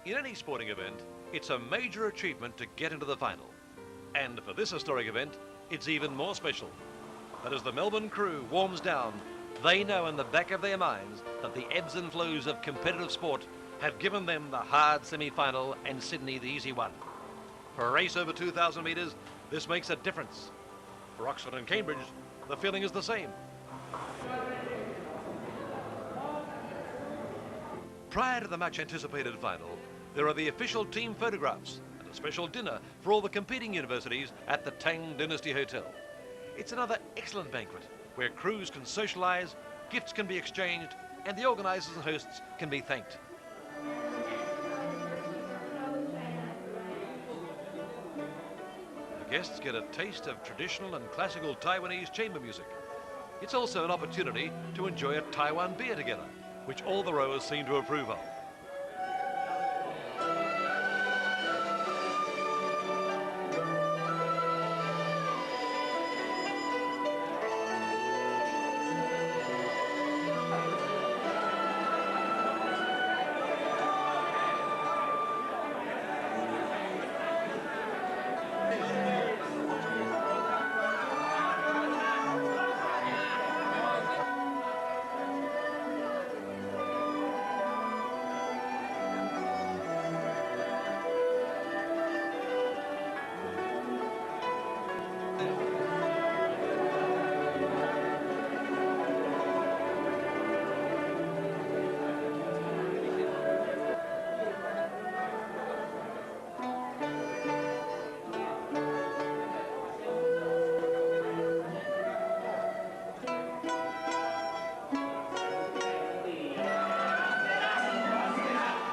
In any sporting event, it's a major achievement to get into the final. And for this historic event, it's even more special. That as the Melbourne crew warms down, they know in the back of their minds that the ebbs and flows of competitive sport have given them the hard semi-final and Sydney the easy one. For a race over 2,000 metres, this makes a difference. For Oxford and Cambridge, the feeling is the same. Prior to the much anticipated final, there are the official team photographs and a special dinner for all the competing universities at the Tang Dynasty Hotel. It's another excellent banquet where crews can socialise, gifts can be exchanged, and the organisers and hosts can be thanked. The guests get a taste of traditional and classical Taiwanese chamber music. It's also an opportunity to enjoy a Taiwan beer together, which all the rowers seem to approve of.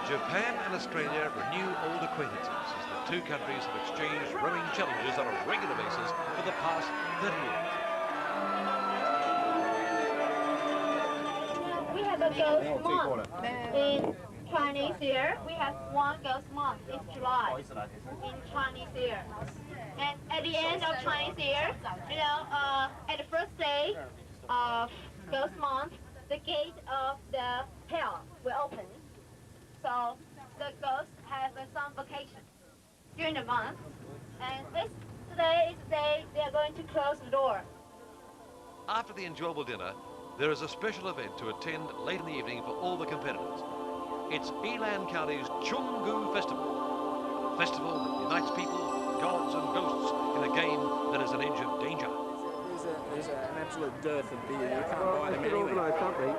Japan and Australia renew old acquaintances as the two countries have exchanged rowing challenges on a regular basis for the past 30 years. We have a ghost month in Chinese year. We have one ghost month. It's July in Chinese year. And at the end of Chinese year, at the first day of ghost month, the gate of the hell will open. So the ghosts have some vacation during the month, and today is the day they are going to close the door. After the enjoyable dinner, there is a special event to attend late in the evening for all the competitors. It's Eland County's Chungu Festival, a festival that unites people, gods and ghosts in a game that is an edge of danger. There's an absolute dearth of beer. You can't buy them anywhere.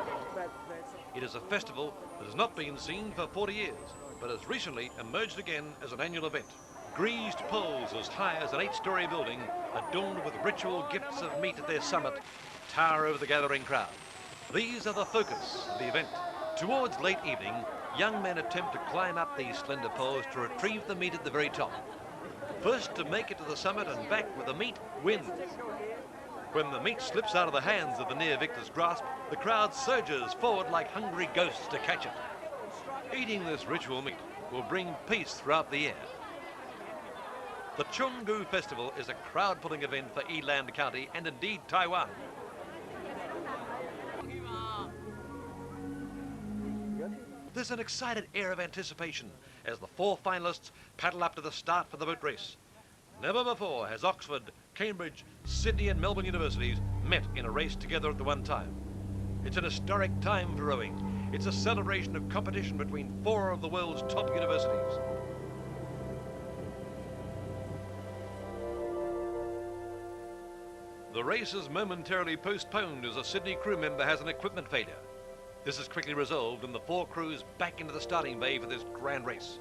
It is a festival that has not been seen for 40 years, but has recently emerged again as an annual event. Greased poles as high as an 8-storey building, adorned with ritual gifts of meat at their summit, tower over the gathering crowd. These are the focus of the event. Towards late evening, young men attempt to climb up these slender poles to retrieve the meat at the very top. First to make it to the summit and back with the meat wins. When the meat slips out of the hands of the near victor's grasp, the crowd surges forward like hungry ghosts to catch it. Eating this ritual meat will bring peace throughout the air. The Chungu Festival is a crowd-pulling event for Eland County and indeed Taiwan. There's an excited air of anticipation as the 4 finalists paddle up to the start for the boat race. Never before has Oxford, Cambridge, Sydney and Melbourne universities met in a race together at the one time. It's an historic time for rowing. It's a celebration of competition between 4 of the world's top universities. The race is momentarily postponed as a Sydney crew member has an equipment failure. This is quickly resolved and the 4 crews back into the starting bay for this grand race.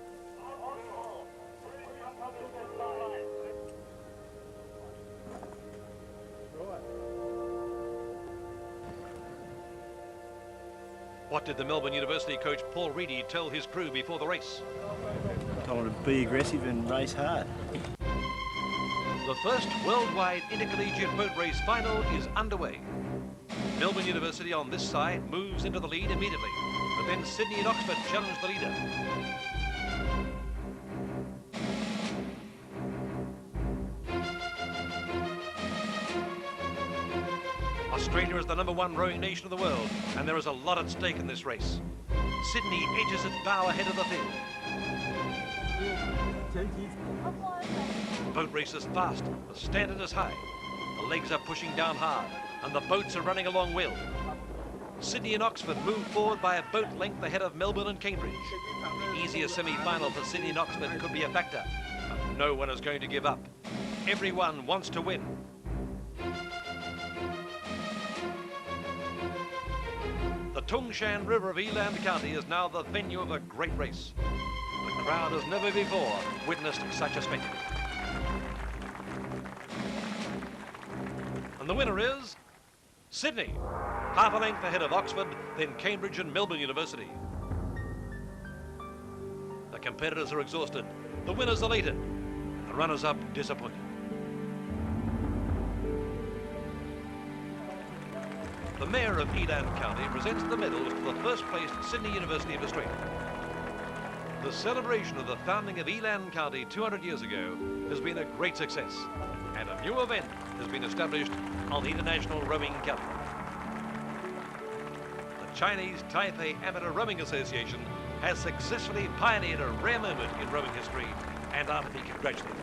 What did the Melbourne University coach Paul Reedy tell his crew before the race? Told them to be aggressive and race hard. The first worldwide intercollegiate boat race final is underway. Melbourne University on this side moves into the lead immediately, but then Sydney and Oxford challenge the leader. Australia is the #1 rowing nation of the world, and there is a lot at stake in this race. Sydney edges its bow ahead of the field. The boat race is fast, the standard is high. The legs are pushing down hard, and the boats are running along well. Sydney and Oxford move forward by a boat length ahead of Melbourne and Cambridge. The easier semi-final for Sydney and Oxford could be a factor, but no one is going to give up. Everyone wants to win. The Tung Shan River of Eland County is now the venue of a great race. The crowd has never before witnessed such a spectacle. And the winner is Sydney, half a length ahead of Oxford, then Cambridge and Melbourne University. The competitors are exhausted, the winners elated, the runners-up disappointed. The Mayor of Eland County presents the medals to the first-placed Sydney University of Australia. The celebration of the founding of Eland County 200 years ago has been a great success, and a new event has been established on the International Rowing Calendar. The Chinese Taipei Amateur Rowing Association has successfully pioneered a rare moment in rowing history and are to be congratulated.